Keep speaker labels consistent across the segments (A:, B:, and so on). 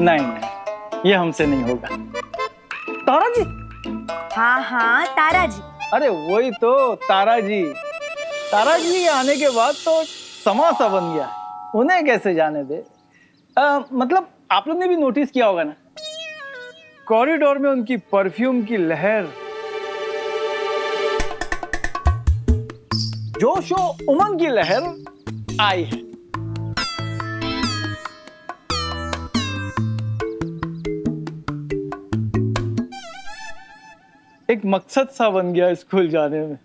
A: नहीं नहीं, ये हमसे नहीं होगा। तारा जी?
B: हाँ हाँ तारा जी।
A: अरे वही तो तारा जी। तारा जी आने के बाद तो समा सा बन गया, उन्हें कैसे जाने दे। मतलब आप लोग ने भी नोटिस किया होगा ना, कॉरिडोर में उनकी परफ्यूम की लहर, जोश और उमंग की लहर आई है। एक मकसद सा बन गया स्कूल जाने में,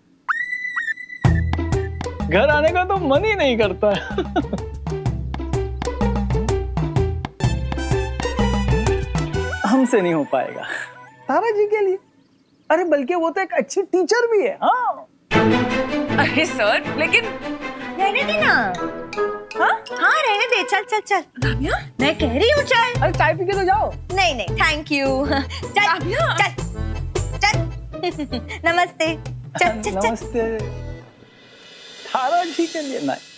A: घर आने का तो मन ही नहीं करता। हमसे नहीं हो पाएगा तारा जी के लिए। अरे बल्कि वो तो एक अच्छी टीचर भी है। हाँ
C: अरे सर लेकिन
B: रहने दे ना। हाँ हाँ रहने दे, चल चल चल।
C: राबिया,
B: मैं कह रही हूँ चाय।
A: अरे चाय पी के तो जाओ।
B: नहीं नहीं थैंक यू। चल
C: राबिया।
B: चल चल। नमस्ते। चल चल चल।
A: नमस्ते। तारा जी के लिए नहीं।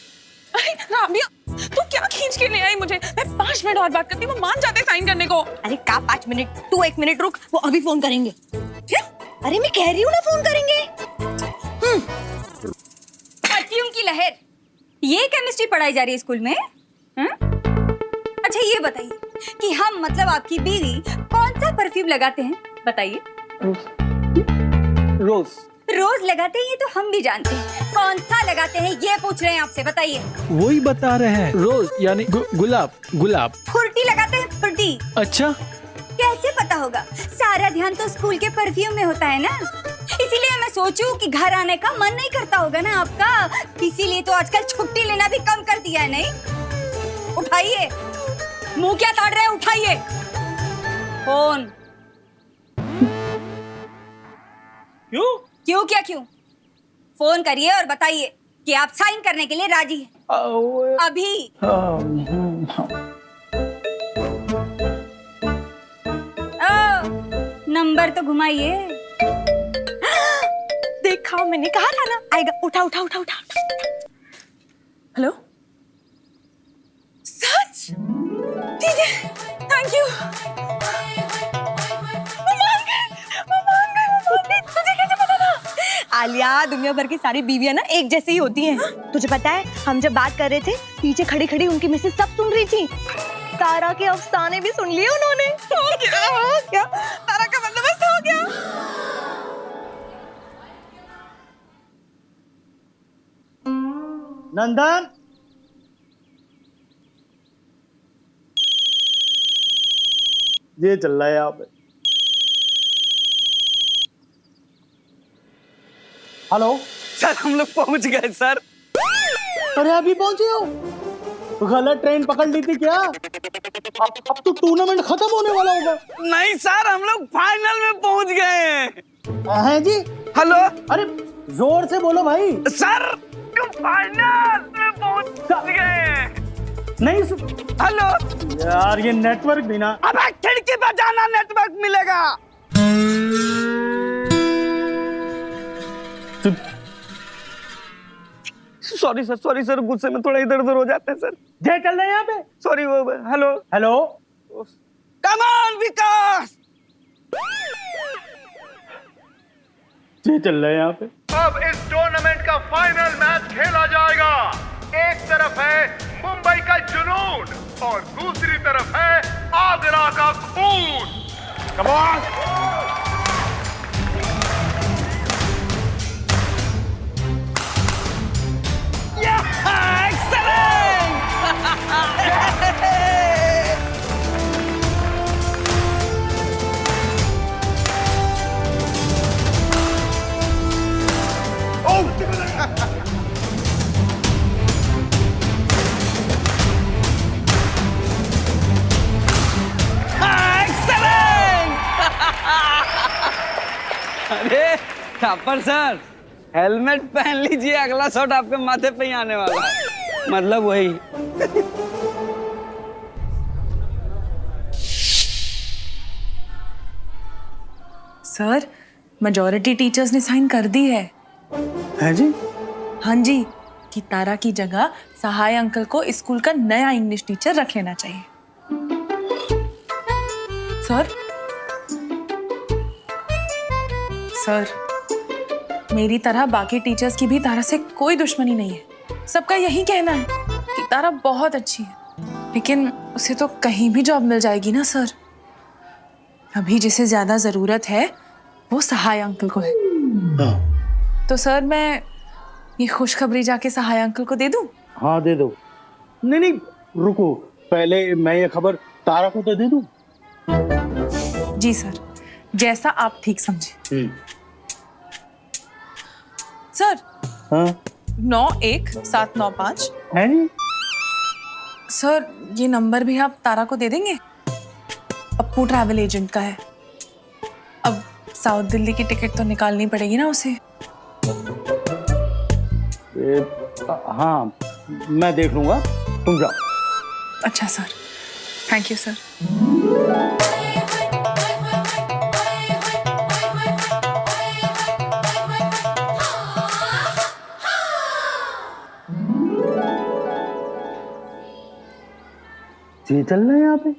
C: अरे राबिया, तू क्या खींच के ले आई मुझे? मैं 5 मिनट और बात करती हूँ, वो मान जाते साइन करने को।
B: अरे का 5 मिनट, तू 1 मिनट रुक, वो अभी फोन करेंगे। क्या? अरे मैं कह रही हूँ ना फोन करेंगे।
D: परफ्यूम की लहर, ये केमिस्ट्री पढ़ाई जा रही है स्कूल में? अच्छा ये बताइए कि हम मतलब आपकी बीवी कौन सा परफ्यूम लगाते हैं, बताइए।
A: रोज।
D: रोज लगाते हैं ये तो हम भी जानते हैं, कौन सा लगाते हैं ये पूछ रहे हैं आपसे, बताइए।
E: वही बता रहे हैं, रोज यानी गुलाब। गुलाब।
D: फुर्ती लगाते हैं, फुर्ती।
E: अच्छा
D: कैसे पता होगा, सारा ध्यान तो स्कूल के परफ्यूम में होता है ना, इसीलिए मैं सोचूं कि घर आने का मन नहीं करता होगा ना आपका, इसीलिए तो आजकल छुट्टी लेना भी कम कर दिया है। नहीं उठाइए, मुंह क्या ताड़ रहे हैं, उठाइए फोन। क्यों क्या क्यों? फोन करिए और बताइए कि आप साइन करने के लिए राजी हैं अभी। नंबर तो घुमाइए।
B: देखा, मैंने कहा था ना आएगा। उठा उठा उठा उठा।
C: हेलो, सच? ठीक है, थैंक यू। तुझे कैसे पता था?
B: आलिया, दुनिया भर की सारी बीवियां ना एक जैसी ही होती हैं। तुझे पता है, हम जब बात कर रहे थे, पीछे खड़ी खड़ी उनकी मिसेस सब सुन रही थी। तारा के अफसाने भी सुन लिए उन्होंने।
C: हो गया, तारा का बंदोबस्त हो गया।
F: नंदन, ये चल रहा है यहाँ पे। हेलो
G: सर, हम लोग पहुंच गए सर।
F: अरे अभी पहुंचे हो? गलत ट्रेन पकड़ ली थी क्या? अब तो टूर्नामेंट खत्म होने वाला होगा।
G: नहीं सर, हम लोग फाइनल में पहुंच गए हैं।
F: हैं जी?
G: हेलो।
F: अरे जोर से बोलो भाई।
G: सर, तुम फाइनल में पहुंच गए हैं।
F: नहीं
G: हेलो
F: यार, ये नेटवर्क भी ना।
G: अब खिड़की पर जाना, नेटवर्क मिलेगा। सॉरी सर, गुस्से में थोड़ा इधर उधर हो जाते हैं सर।
F: जय चल रहे हैं यहाँ पे।
G: Sorry. Hello
F: hello,
G: come on Vikas.
F: जय चल रहे हैं यहाँ पे।
H: अब इस टूर्नामेंट का फाइनल मैच खेला जाएगा। एक तरफ है मुंबई का जुनून और दूसरी तरफ है आगरा का खून। Come on.
G: अरे थापर सर, हेलमेट पहन लीजिए, अगला शॉट आपके माथे पे ही आने वाला है। मतलब वही।
C: सर, मेजॉरिटी टीचर्स ने साइन कर दी है।
F: है जी?
C: हाँ जी, कि तारा की जगह सहाय अंकल को स्कूल का नया इंग्लिश टीचर रख लेना चाहिए। सर सर मेरी तरह बाकी टीचर्स की भी तारा से कोई दुश्मनी नहीं है। सबका यही कहना है कि तारा बहुत अच्छी है, लेकिन उसे तो कहीं भी जॉब मिल जाएगी ना सर। अभी जिसे ज्यादा जरूरत है वो सहाय अंकल को है। तो सर मैं ये खुशखबरी जाके सहाय अंकल को दे दूं?
F: हाँ दे दो। नहीं नहीं रुको, पहले मैं ये खबर तारा को तो दे दूं।
C: जी सर, जैसा आप ठीक समझे। सर
F: हाँ
C: 91795।
F: है जी।
C: सर ये नंबर भी आप तारा को दे देंगे? पप्पू ट्रैवल एजेंट का है। अब साउथ दिल्ली की टिकट तो निकालनी पड़ेगी ना उसे।
F: हाँ मैं देख लूंगा, तुम जाओ।
C: अच्छा सर, थैंक यू सर।
F: ये चल रहा है यहाँ पे।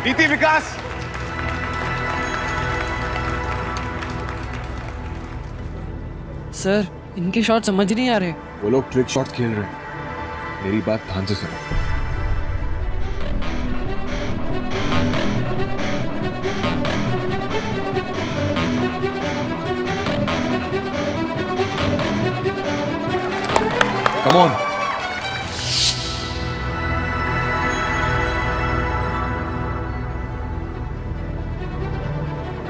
H: नीति विकास,
E: सर इनके शॉट समझ नहीं आ रहे।
I: वो लोग ट्रिक शॉट खेल रहे हैं, मेरी बात ध्यान से सुनो। Come on.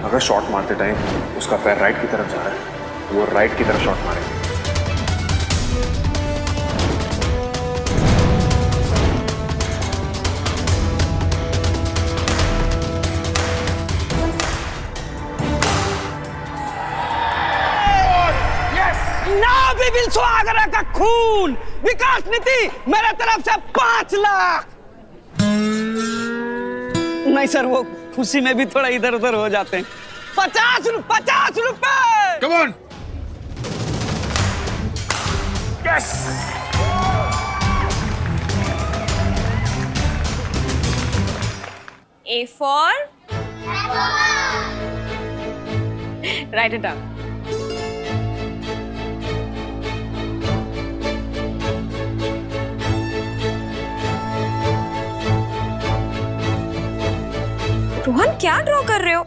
I: अगर शॉट मारते टाइम उसका पैर राइट की तरफ जा रहा है, वो राइट की तरफ शॉट मारेगा।
G: ना भी बिल सुहागरा का खून। विकास नीति मेरे तरफ से 5 लाख। नहीं सर, वो खुशी में भी थोड़ा इधर उधर हो जाते हैं। 50 रुपए।
I: Come on.
H: Yes.
B: A for write it down. Rohan क्या ड्रॉ कर रहे हो?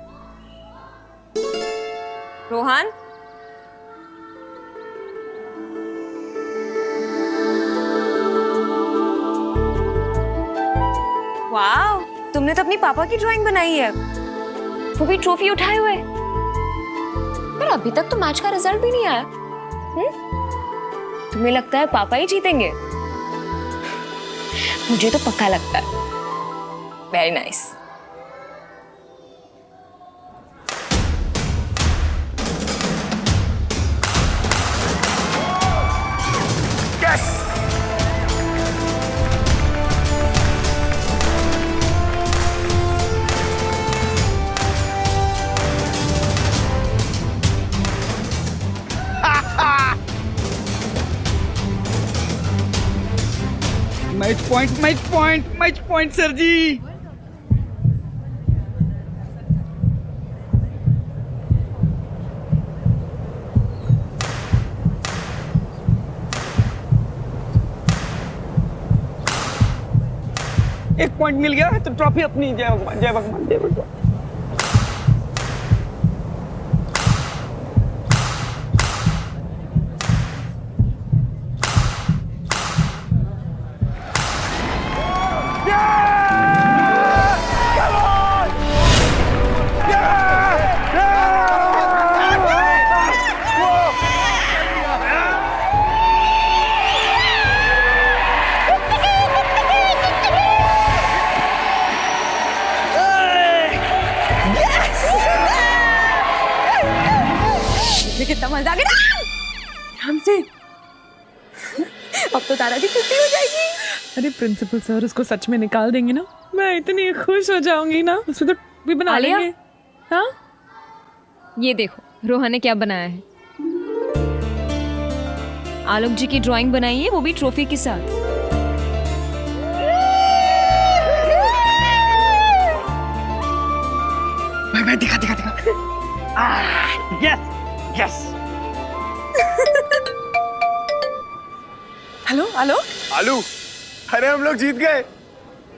B: रोहन वाह, तुमने तो अपनी पापा की ड्राइंग बनाई है, वो भी ट्रॉफी उठाए हुए। पर अभी तक तो मैच का रिजल्ट भी नहीं आया। तुम्हें लगता है पापा ही जीतेंगे? मुझे तो पक्का लगता है। Very nice.
G: Match point sir ji. एक पॉइंट मिल गया तो ट्रॉफी अपनी। जय भगवान, जय भगवान, जय भगवान।
B: कितना मजा आ गया।
C: हमसे
B: अब तो तारा की छुट्टी हो जाएगी।
C: अरे प्रिंसिपल सर उसको सच में निकाल देंगे ना, मैं इतनी खुश हो जाऊंगी ना, उसमें तो भी बना
J: आलिया?
C: लेंगे। हाँ
J: ये देखो रोहन ने क्या बनाया है। आलोक जी की ड्राइंग बनाई है, वो भी ट्रॉफी के साथ।
G: भाई दिखा दिखा दिखा। Yes yes.
C: हेलो आलोक।
I: आलू, अरे हम लोग जीत गए।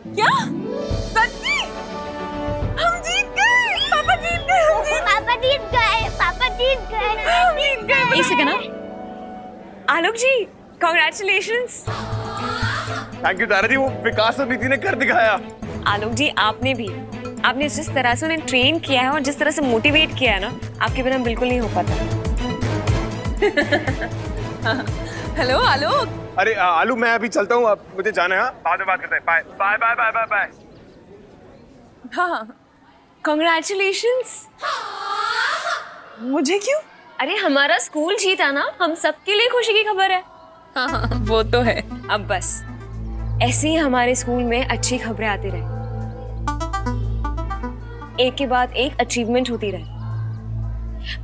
C: क्या सच्ची? हम जीत गए, पापा जीत गए,
B: पापा जीत गए, पापा जीत गए,
C: जीत गए।
J: एक सेकंड ना,
C: आलोक जी कॉन्ग्रेचुलेशंस।
I: थैंक यू तारा जी, वो विकास और नीति ने कर दिखाया।
K: आलोक जी आपने जिस तरह से उन्हें ट्रेन किया है और जिस तरह से मोटिवेट किया है ना, आपके बिना बिल्कुल नहीं हो पाता।
C: हेलो आलोक।
I: अरे आलू, मैं अभी चलता हूँ, अब मुझे जाना है। बाद में बात करते हैं। Bye bye bye bye bye bye.
C: हाँ
K: कॉन्ग्रेचुलेशंस।
C: मुझे क्यों?
K: अरे हमारा स्कूल जीता ना, हम सबके लिए खुशी की खबर है।
C: हाँ वो तो है।
K: अब बस ऐसे ही हमारे स्कूल में अच्छी खबरें आती रहे, एक के बाद एक अचीवमेंट होती रहे।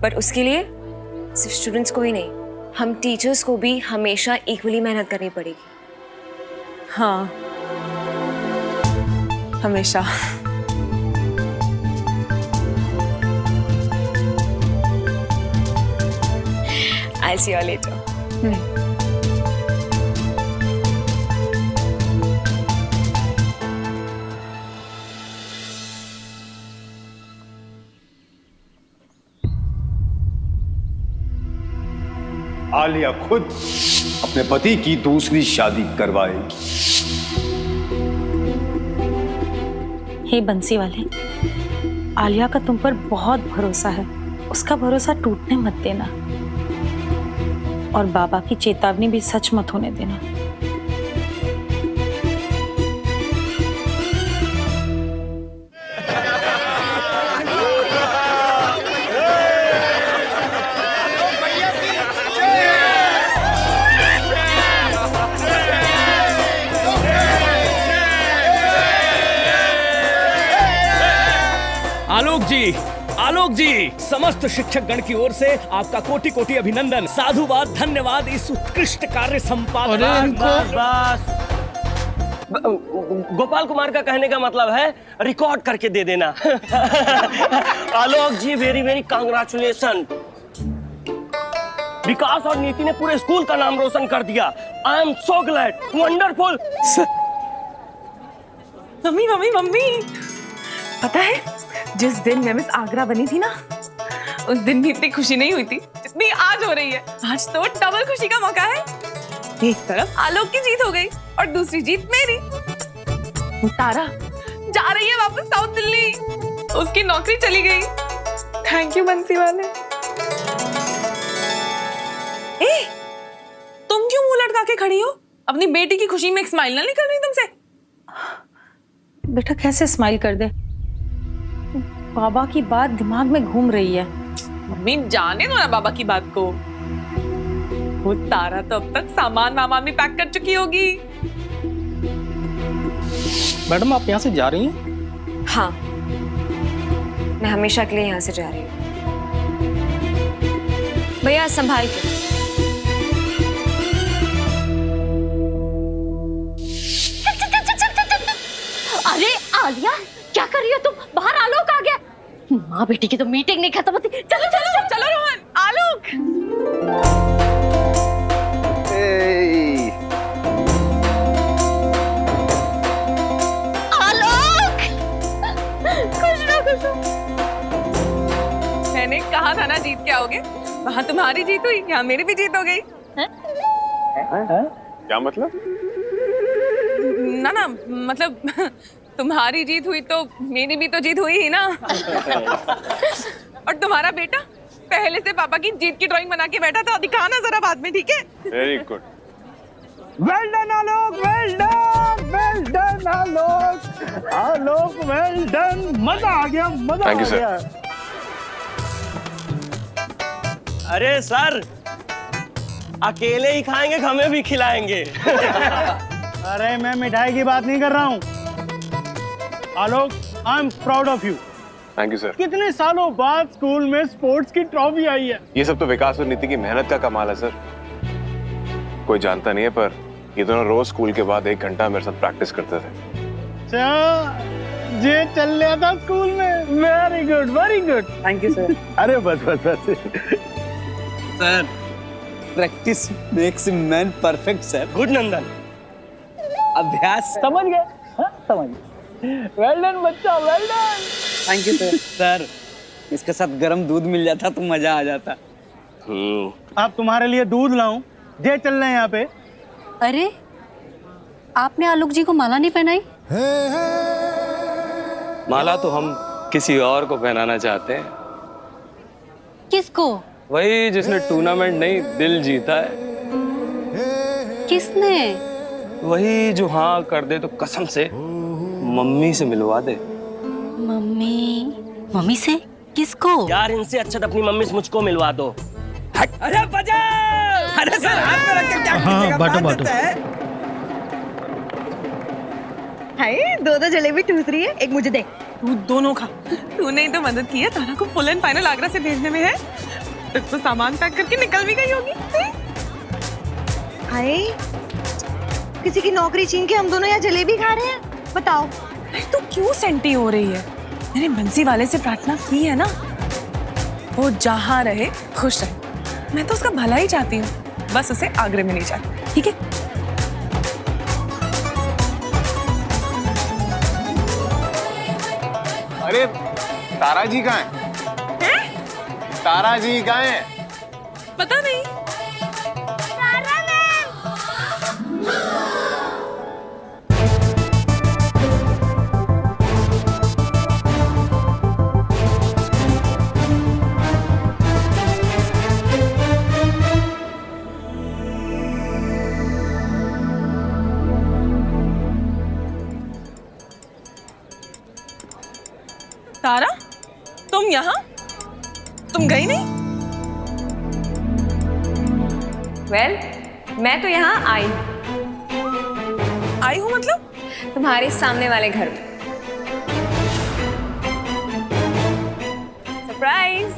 K: बट उसके लिए सिर्फ स्टूडेंट्स को ही नहीं, हम टीचर्स को भी हमेशा इक्वली मेहनत करनी पड़ेगी।
C: हाँ हमेशा।
K: I'll see you all later.
L: Alia खुद अपने पति की दूसरी शादी करवाएगी।
M: हे बंसी वाले, आलिया का तुम पर बहुत भरोसा है, उसका भरोसा टूटने मत देना और बाबा की चेतावनी भी सच मत होने देना।
E: आलोक जी, समस्त शिक्षक गण की ओर से आपका कोटि कोटि अभिनंदन, साधुवाद, धन्यवाद इस उत्कृष्ट कार्य संपादन।
G: गोपाल कुमार का कहने का मतलब है रिकॉर्ड करके दे देना। आलोक जी वेरी वेरी कांग्रेचुलेशन। विकास और नीति ने पूरे स्कूल का नाम रोशन कर दिया। I am so glad, wonderful.
C: Mummy mummy mummy, पता है जिस दिन मैं मिस आगरा बनी थी ना, उस दिन भी इतनी खुशी नहीं हुई थी जितनी आज हो रही है। आज तो डबल खुशी का मौका है। एक तरफ आलोक की जीत हो गई और दूसरी जीत मेरी। तारा जा रही है वापस साउथ दिल्ली, उसकी नौकरी चली गई। थैंक यू बंसी वाले। ए, तुम क्यों मुंह लटका के खड़ी हो? अपनी बेटी की खुशी में एक स्माइल ना निकल रही तुमसे?
M: बेटा कैसे स्माइल कर दे, बाबा की बात दिमाग में घूम रही है।
C: मम्मी जाने दो ना बाबा की बात को। वो तारा तो अब तक सामान वामान भी पैक कर चुकी होगी।
A: मैडम आप यहाँ से जा रही हैं?
K: हाँ, मैं हमेशा के लिए यहाँ से जा रही हूँ। भैया संभाल के।
B: अरे आलिया क्या कर रही हो तुम? बाहर आलोक आ गया। माँ बेटी की तो मीटिंग नहीं खत्म होती। चलो चलो
C: चलो रोहन, आलोक।
B: आलोक खुश रहो।
C: मैंने कहा था ना जीत के आओगे। वहाँ तुम्हारी जीत हुई, यहाँ मेरी भी जीत हो गई।
I: क्या मतलब?
C: ना ना मतलब तुम्हारी जीत हुई तो मेरी भी तो जीत हुई ही ना। और तुम्हारा बेटा पहले से पापा की जीत की ड्राइंग बना के बैठा था, दिखाना जरा बाद में, ठीक है?
I: Very good.
A: वेल डन आलोक, वेल डन आलोक, आलोक वेल डन। मजा आ गया, मजा आ
I: Thank you, sir.
A: गया।
G: अरे सर, अकेले ही खाएंगे, हमें भी खिलाएंगे।
F: अरे मैं मिठाई की बात नहीं कर रहा हूँ। Alok, I am proud of you.
I: Thank you sir.
F: कितने सालों बाद स्कूल में स्पोर्ट्स की ट्रॉफी आई है।
I: ये सब तो विकास और नीति की मेहनत का कमाल है सर। कोई जानता नहीं है पर ये दोनों रोज स्कूल के बाद 1 घंटा मेरे साथ प्रैक्टिस करते थे।
F: ये चल रहा था स्कूल में। Very good, very good.
G: Thank you sir.
F: अरे बस बस बस।
G: Sir, practice makes man perfect sir. Good Nandan. अभ्यास
A: समझ गए? हाँ, समझ गए। वेल डन बच्चा, well done.
G: Thank you sir. Sir, इसके साथ गर्म दूध मिल जाता तो मजा आ जाता।
F: आप तुम्हारे लिए दूध लाऊं? ये चल रहे हैं यहाँ पे।
D: अरे, आपने आलोक जी को माला नहीं पहनाई?
G: माला तो हम किसी और को पहनाना चाहते हैं।
D: किसको?
G: वही जिसने टूर्नामेंट नहीं दिल जीता है।
D: किसने?
G: वही जो हाँ कर दे तो कसम से मम्मी से मिलवा दे।
D: मम्मी से? किसको?
G: यार, इनसे अच्छा तो अपनी मम्मी से मुझको मिलवा दो। अरे बजा! अरे सर, हाथ में रख के क्या कीजिएगा? बांट देते हैं।
B: हाय, दो जलेबी ठूस रही है, एक मुझे दे।
C: तू दोनों खा। तूने ही तो मदद की है तारा को फुल एंड फाइनल आगरा से भेजने में है। तो सामान पैक करके निकल भी गई होगी।
B: हाय, किसी की नौकरी छीन के हम दोनों यहाँ जलेबी खा रहे हैं। बताओ,
C: तू क्यों सेंटी हो रही है? मैंने बंसी वाले से प्रार्थना की है ना, वो जहाँ रहे खुश रहे। मैं तो उसका भला ही चाहती हूँ, बस उसे आगरे में नहीं चाहती। ठीक है?
I: अरे तारा जी कहाँ है? तारा जी कहाँ है?
C: पता नहीं। तारा, तुम यहाँ? तुम गई नहीं?
K: वेल, मैं तो यहाँ आई
C: हूँ मतलब?
K: तुम्हारे सामने वाले घर में। सरप्राइज।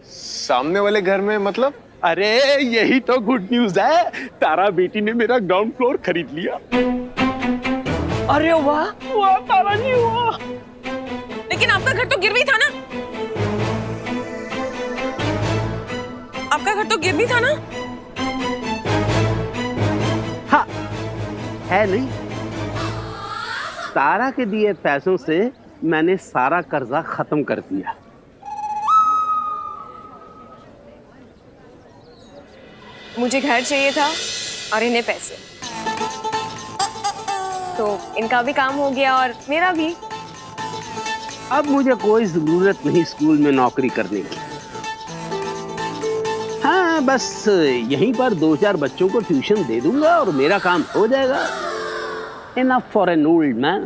I: सामने वाले घर में मतलब?
L: अरे यही तो गुड न्यूज है। तारा बेटी ने मेरा ग्राउंड फ्लोर खरीद लिया।
G: अरे वाह वाह तारा जी वाह।
C: लेकिन आपका घर तो गिरवी था ना? आपका घर तो गिरवी था ना?
N: हाँ, है नहीं। तारा के दिए पैसों से मैंने सारा कर्जा खत्म कर दिया।
K: मुझे घर चाहिए था और इन्हें पैसे, तो इनका भी काम हो गया और मेरा भी।
N: अब मुझे कोई जरूरत नहीं स्कूल में नौकरी करने की। हाँ, बस यहीं पर 2-4 बच्चों को ट्यूशन दे दूंगा और मेरा काम हो जाएगा। Enough for an old man.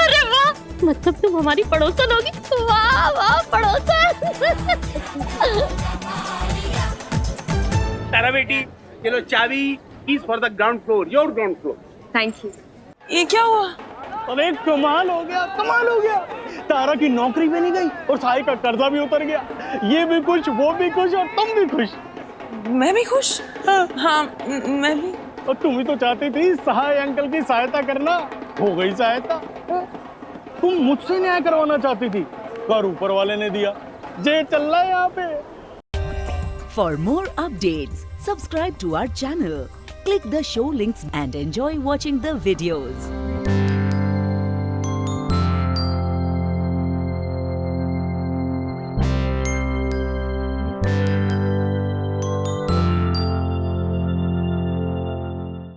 B: अरे वाह, मतलब तुम हमारी पड़ोसन होगी। वाह वाह पड़ोसन।
N: तारा बेटी, चलो चाबी is for the ground floor, your ground floor.
K: Thank you.
C: ये क्या हुआ?
F: अरे कमाल हो गया, कमाल हो गया। तारा की नौकरी भी नहीं गई और साई का कर्जा भी उतर गया। ये भी खुश, वो भी खुश और तुम भी खुश।
C: मैं भी खुश। हाँ, मैं भी।
F: और तुम ही तो चाहती थी सहाय अंकल की सहायता करना, हो गई सहायता। तुम मुझसे न्याय करवाना चाहती थी, पर ऊपर वाले ने दिया। जे चल रहा है यहाँ पे।
O: For more updates, subscribe to our channel, click the show links and enjoy watching the videos.